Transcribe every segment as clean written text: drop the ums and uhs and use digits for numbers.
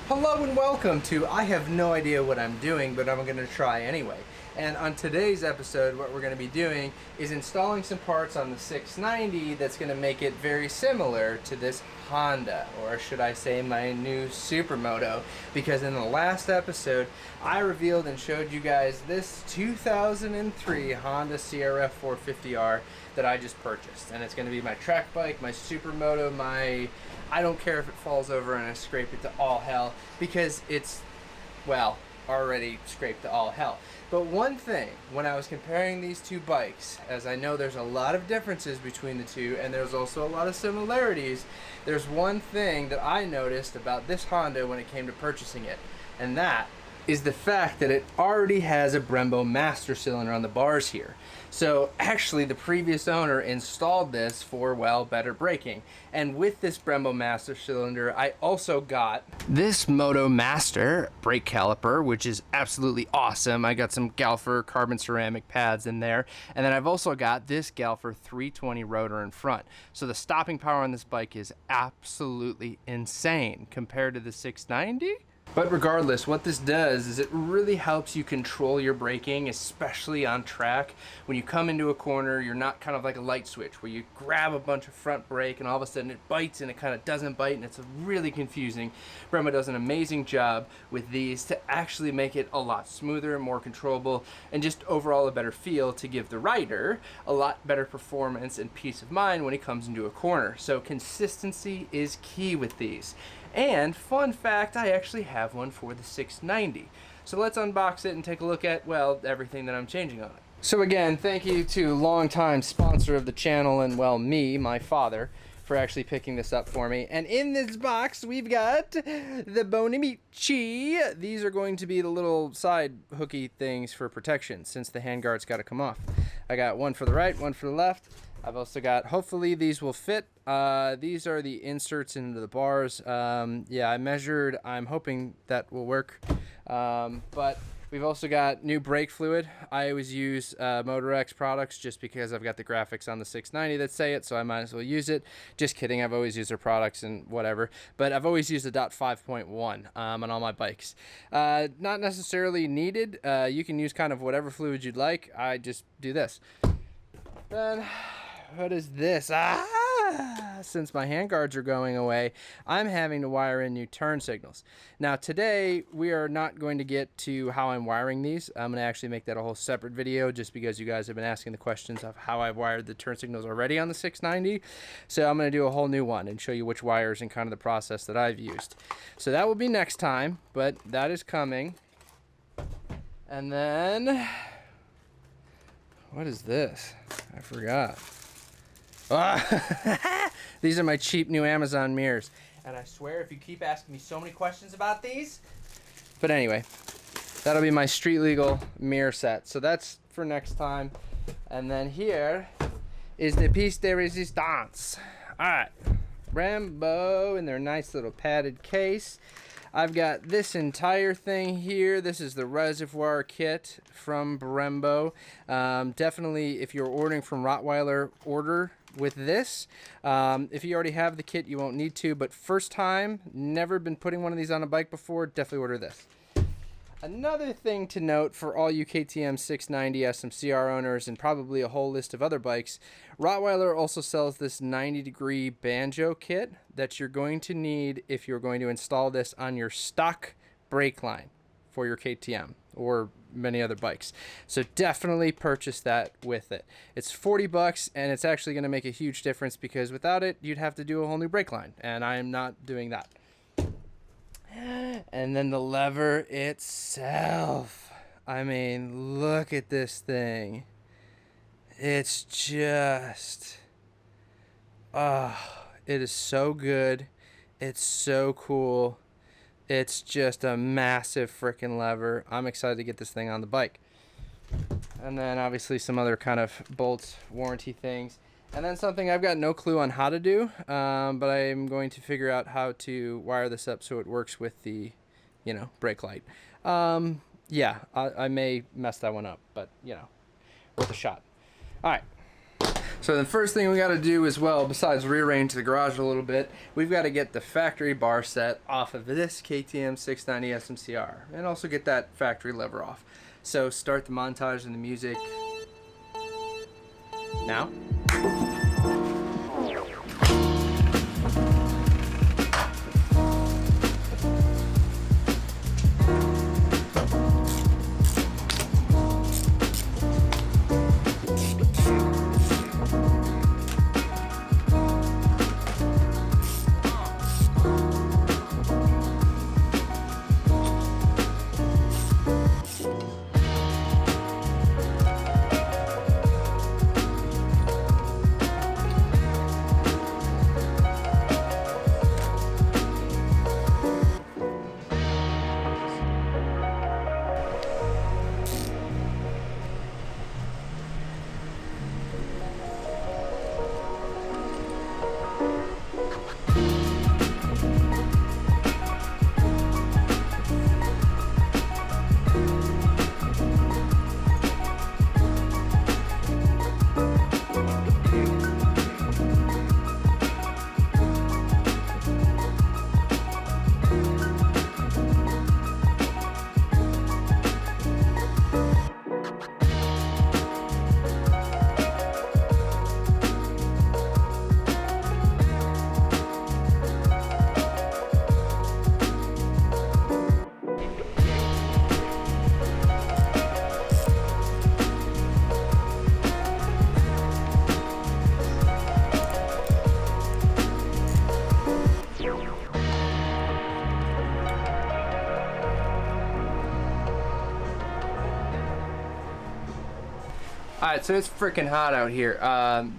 Hello and welcome to I have no idea what I'm doing, but I'm going to try anyway. And on today's episode, what we're going to be doing is installing some parts on the 690 that's going to make it very similar to this Honda, or should I say my new Supermoto, because in the last episode I revealed and showed you guys this 2003 Honda CRF450R that I just purchased, and it's going to be my track bike, my Supermoto, my I don't care if it falls over and I scrape it to all hell, because it's, well, already scraped to all hell. But one thing, when I was comparing these two bikes, as I know there's a lot of differences between the two and there's also a lot of similarities, there's one thing that I noticed about this Honda when it came to purchasing it, and that is the fact that it already has a Brembo master cylinder on the bars here. So actually the previous owner installed this for, well, better braking. And with this Brembo master cylinder, I also got this Moto Master brake caliper, which is absolutely awesome. I got some Galfer carbon ceramic pads in there. And then I've also got this Galfer 320 rotor in front. So the stopping power on this bike is absolutely insane compared to the 690. But regardless, what this does is it really helps you control your braking, especially on track. When you come into a corner, you're not kind of like a light switch where you grab a bunch of front brake and all of a sudden it bites and it kind of doesn't bite, and it's really confusing. Brembo does an amazing job with these to actually make it a lot smoother, more controllable, and just overall a better feel to give the rider a lot better performance and peace of mind when he comes into a corner. So consistency is key with these. And fun fact, I actually have one for the 690. So let's unbox it and take a look at, well, everything that I'm changing on it. So again, thank you to longtime sponsor of the channel and, well, me, my father, for actually picking this up for me. And in this box, we've got the Bonamici. These are going to be the little side hooky things for protection, since the handguard's got to come off. I got one for the right, one for the left. I've also got, hopefully these will fit. These are the inserts into the bars. Yeah, I measured. I'm hoping that will work. But we've also got new brake fluid. I always use Motorex products just because I've got the graphics on the 690 that say it, so I might as well use it. Just kidding, I've always used their products and whatever. But I've always used a .5.1 on all my bikes. Not necessarily needed. You can use kind of whatever fluid you'd like. I just do this. Then, what is this? Since my handguards are going away, I'm having to wire in new turn signals. Now today, we are not going to get to how I'm wiring these. I'm going to actually make that a whole separate video just because you guys have been asking the questions of how I've wired the turn signals already on the 690. So I'm going to do a whole new one and show you which wires and kind of the process that I've used. So that will be next time, but that is coming. And then, what is this? I forgot. These are my cheap new Amazon mirrors, and I swear if you keep asking me so many questions about these, but anyway, that'll be my street legal mirror set. So that's for next time. And then here is the piece de resistance. All right, Brembo in their nice little padded case. I've got this entire thing here. This is the reservoir kit from Brembo. Definitely, if you're ordering from Rottweiler, order with this. If you already have the kit, you won't need to, but first time, never been putting one of these on a bike before, definitely order this. Another thing to note for all you KTM 690 SMCR owners and probably a whole list of other bikes, Rottweiler also sells this 90-degree banjo kit that you're going to need if you're going to install this on your stock brake line for your KTM or many other bikes. So definitely purchase that with it. It's 40 bucks and it's actually going to make a huge difference because without it, you'd have to do a whole new brake line, and I am not doing that. And then the lever itself. I mean, look at this thing. It's just, it is so good. It's so cool. It's just a massive freaking lever. I'm excited to get this thing on the bike. And then obviously some other kind of bolts, warranty things. And then something I've got no clue on how to do, but I'm going to figure out how to wire this up so it works with the, you know, brake light. Yeah, I may mess that one up, but, you know, worth a shot. All right. So the first thing we got to do as well, besides rearrange the garage a little bit, we've got to get the factory bar set off of this KTM 690 SMCR, and also get that factory lever off. So start the montage and the music now. Alright, so it's freaking hot out here.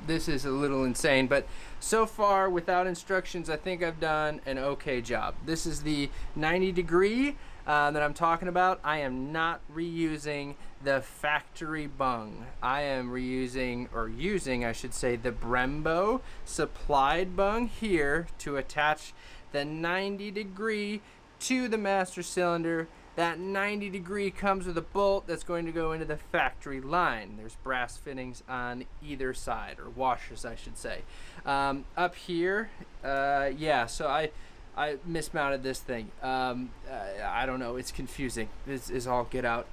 This is a little insane, but so far, without instructions, I think I've done an okay job. This is the 90 degree that I'm talking about. I am not reusing the factory bung. I am reusing, or using, I should say, the Brembo supplied bung here to attach the 90 degree to the master cylinder. That 90 degree comes with a bolt that's going to go into the factory line. There's brass fittings on either side, or washers I should say. Up here, yeah, so I mismounted this thing. I don't know, it's confusing. This is all get out,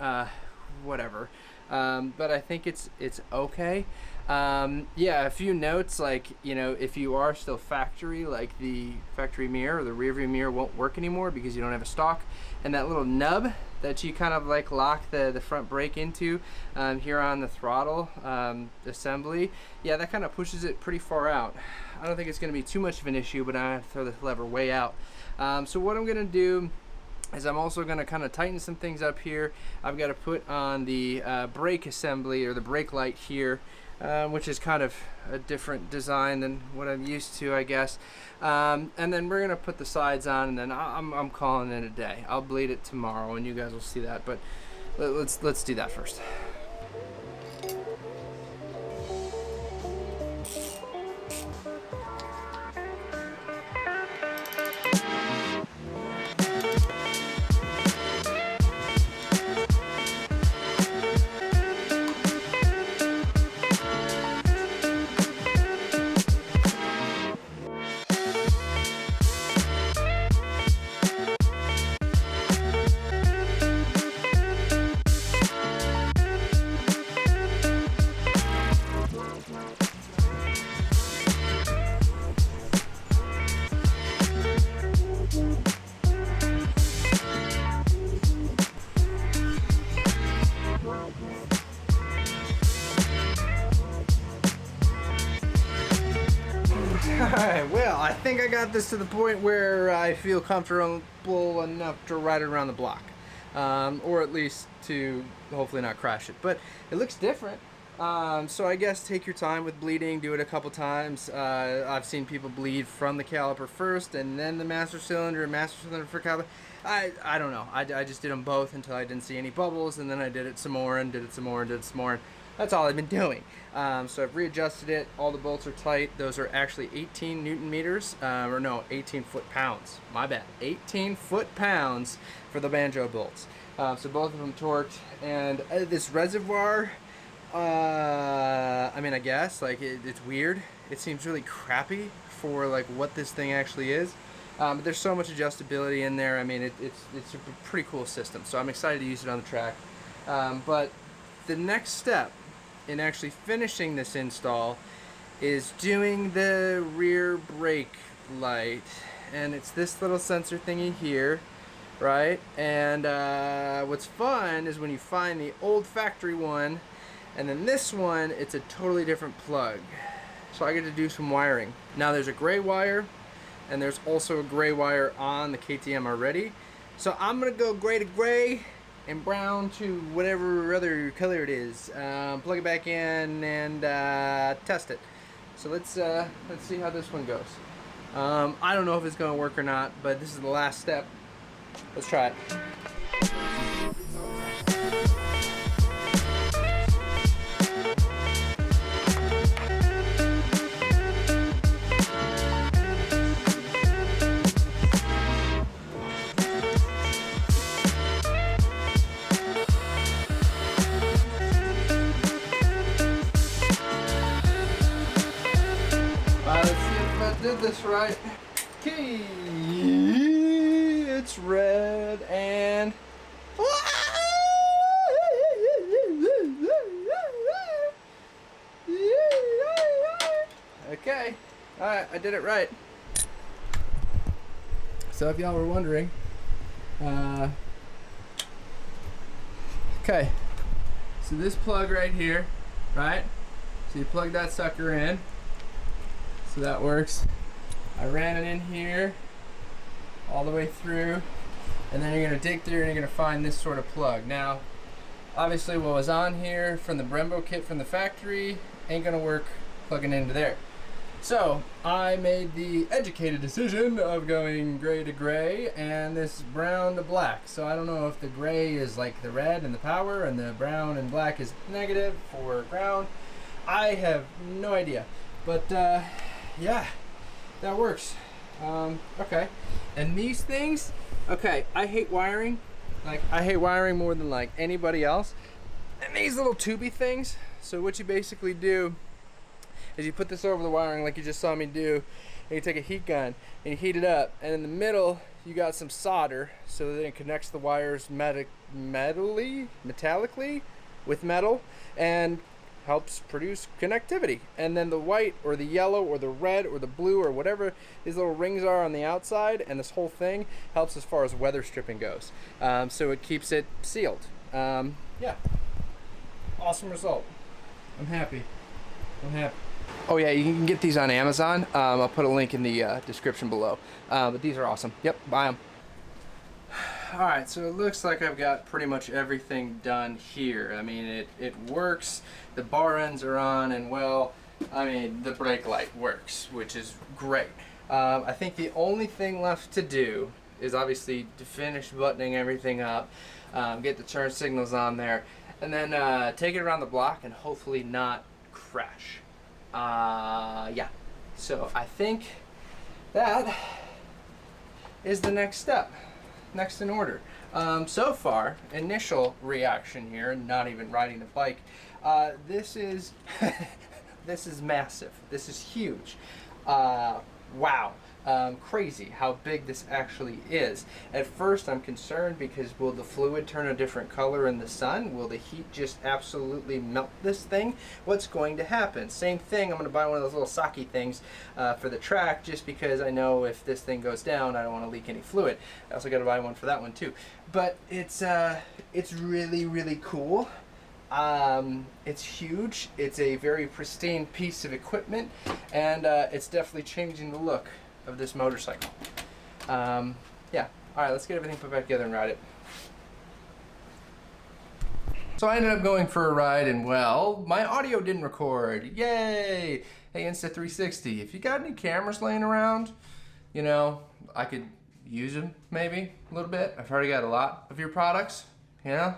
whatever. But I think it's okay. Yeah, a few notes, like, you know, if you are still factory, like the factory mirror or the rear view mirror won't work anymore because you don't have a stock, and that little nub that you kind of like lock the front brake into here on the throttle assembly, yeah, that kind of pushes it pretty far out. I don't think it's going to be too much of an issue, but I have to throw the lever way out. So what I'm going to do is I'm also going to kind of tighten some things up here. I've got to put on the brake assembly, or the brake light here, which is kind of a different design than what I'm used to, I guess. And then we're gonna put the sides on, and then I'm calling it a day. I'll bleed it tomorrow, and you guys will see that. But let's do that first. Alright, well, I think I got this to the point where I feel comfortable enough to ride it around the block. Or at least to hopefully not crash it. But it looks different. So I guess take your time with bleeding, do it a couple times. I've seen people bleed from the caliper first and then the master cylinder for caliper. I don't know. I just did them both until I didn't see any bubbles, and then I did it some more and did it some more and did it some more. That's all I've been doing. So I've readjusted it. All the bolts are tight. Those are actually 18 Newton meters, or no, 18 foot-pounds. My bad. 18 foot-pounds for the banjo bolts. So both of them torqued. And this reservoir, I mean, I guess, like, it's weird. It seems really crappy for, like, what this thing actually is. But there's so much adjustability in there. I mean, it's a pretty cool system. So I'm excited to use it on the track. But the next step in actually finishing this install is doing the rear brake light. And it's this little sensor thingy here, right? And what's fun is when you find the old factory one, and then this one, it's a totally different plug. So I get to do some wiring. Now there's a gray wire, and there's also a gray wire on the KTM already. So I'm gonna go gray to gray and brown to whatever other color it is. Plug it back in and test it. So let's see how this one goes. I don't know if it's gonna work or not, but this is the last step. Let's try it. Let's see if I did this right. Okay, it's red and okay. Alright, I did it right. So if y'all were wondering, okay, so this plug right here, right? So you plug that sucker in. So that works. I ran it in here all the way through, and then you're gonna dig through and you're gonna find this sort of plug. Now, obviously what was on here from the Brembo kit from the factory ain't gonna work plugging into there. So I made the educated decision of going gray to gray and this brown to black. So I don't know if the gray is like the red and the power and the brown and black is negative for ground. I have no idea, but yeah, that works. Okay, and these things, okay, I hate wiring. Like, I hate wiring more than like anybody else. And these little tubey things, so what you basically do is you put this over the wiring like you just saw me do, and you take a heat gun and you heat it up, and in the middle you got some solder so that it connects the wires metallically with metal and helps produce connectivity. And then the white or the yellow or the red or the blue or whatever these little rings are on the outside, and this whole thing helps as far as weather stripping goes. So it keeps it sealed. Yeah, awesome result. I'm happy. Oh yeah, you can get these on Amazon. I'll put a link in the description below. But these are awesome. Yep, buy them. Alright, so it looks like I've got pretty much everything done here. I mean, it works, the bar ends are on, and well, I mean, the brake light works, which is great. I think the only thing left to do is obviously to finish buttoning everything up, get the turn signals on there, and then take it around the block and hopefully not crash. Yeah, so I think that is the next step. Next in order. So far, initial reaction here, not even riding the bike, this is this is massive. This is huge. Wow. Crazy how big this actually is. At first I'm concerned because will the fluid turn a different color in the sun? Will the heat just absolutely melt this thing? What's going to happen? Same thing, I'm going to buy one of those little sake things for the track, just because I know if this thing goes down I don't want to leak any fluid. I also got to buy one for that one too. But it's really, really cool. It's huge. It's a very pristine piece of equipment, and it's definitely changing the look of this motorcycle. Yeah, alright, let's get everything put back together and ride it. So I ended up going for a ride, and well, my audio didn't record. Yay! Hey, Insta360, if you got any cameras laying around, you know, I could use them maybe a little bit. I've already got a lot of your products, you know?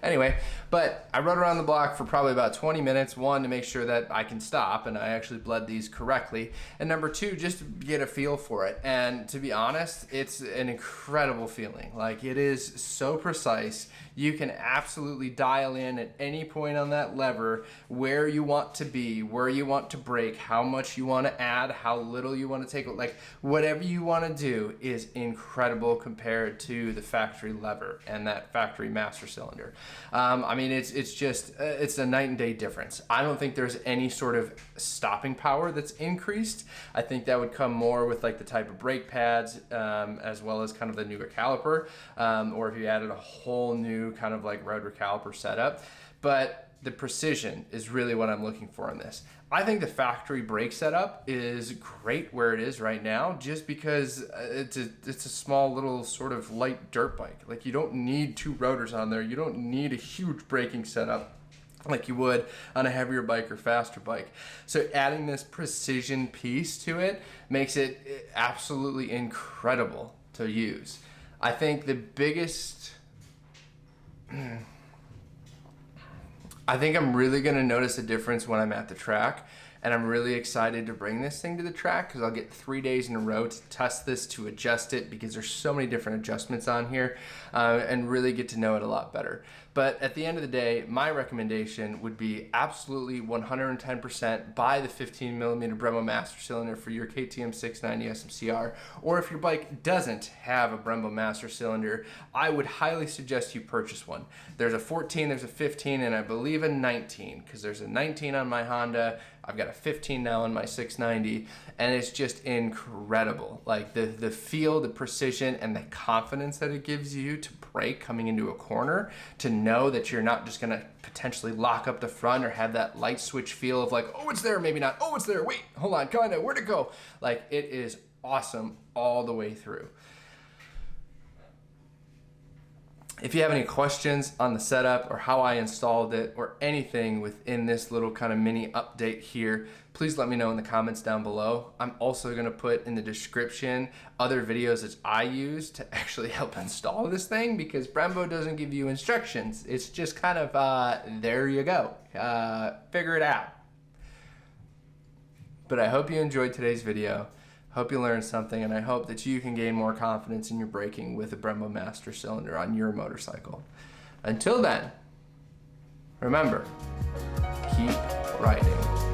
Anyway, but I rode around the block for probably about 20 minutes. One, to make sure that I can stop and I actually bled these correctly. And number two, just to get a feel for it. And to be honest, it's an incredible feeling. Like, it is so precise. You can absolutely dial in at any point on that lever where you want to be, where you want to brake, how much you want to add, how little you want to take. Like, whatever you want to do is incredible compared to the factory lever and that factory master cylinder. I mean, it's just, it's a night and day difference. I don't think there's any sort of stopping power that's increased. I think that would come more with like the type of brake pads, as well as kind of the newer caliper, or if you added a whole new kind of like rotor caliper setup. But the precision is really what I'm looking for in this. I think the factory brake setup is great where it is right now, just because it's a small little sort of light dirt bike. Like, you don't need two rotors on there. You don't need a huge braking setup like you would on a heavier bike or faster bike. So adding this precision piece to it makes it absolutely incredible to use. I think the biggest... I think I'm really gonna notice a difference when I'm at the track, and I'm really excited to bring this thing to the track because I'll get 3 days in a row to test this, to adjust it, because there's so many different adjustments on here, and really get to know it a lot better. But at the end of the day, my recommendation would be absolutely 110% buy the 15mm Brembo Master Cylinder for your KTM 690 SMCR, or if your bike doesn't have a Brembo Master Cylinder, I would highly suggest you purchase one. There's a 14, there's a 15, and I believe a 19, because there's a 19 on my Honda. I've got a 15 now on my 690, and it's just incredible. Like, the feel, the precision, and the confidence that it gives you to brake coming into a corner, to know that you're not just gonna potentially lock up the front or have that light switch feel of like, oh, it's there, maybe not, oh, it's there, wait, hold on, kinda, where'd it go? Like, it is awesome all the way through. If you have any questions on the setup or how I installed it or anything within this little kind of mini update here, please let me know in the comments down below. I'm also gonna put in the description other videos that I use to actually help install this thing, because Brembo doesn't give you instructions. It's just kind of, there you go, figure it out. But I hope you enjoyed today's video. Hope you learned something, and I hope that you can gain more confidence in your braking with a Brembo Master Cylinder on your motorcycle. Until then, remember, keep riding.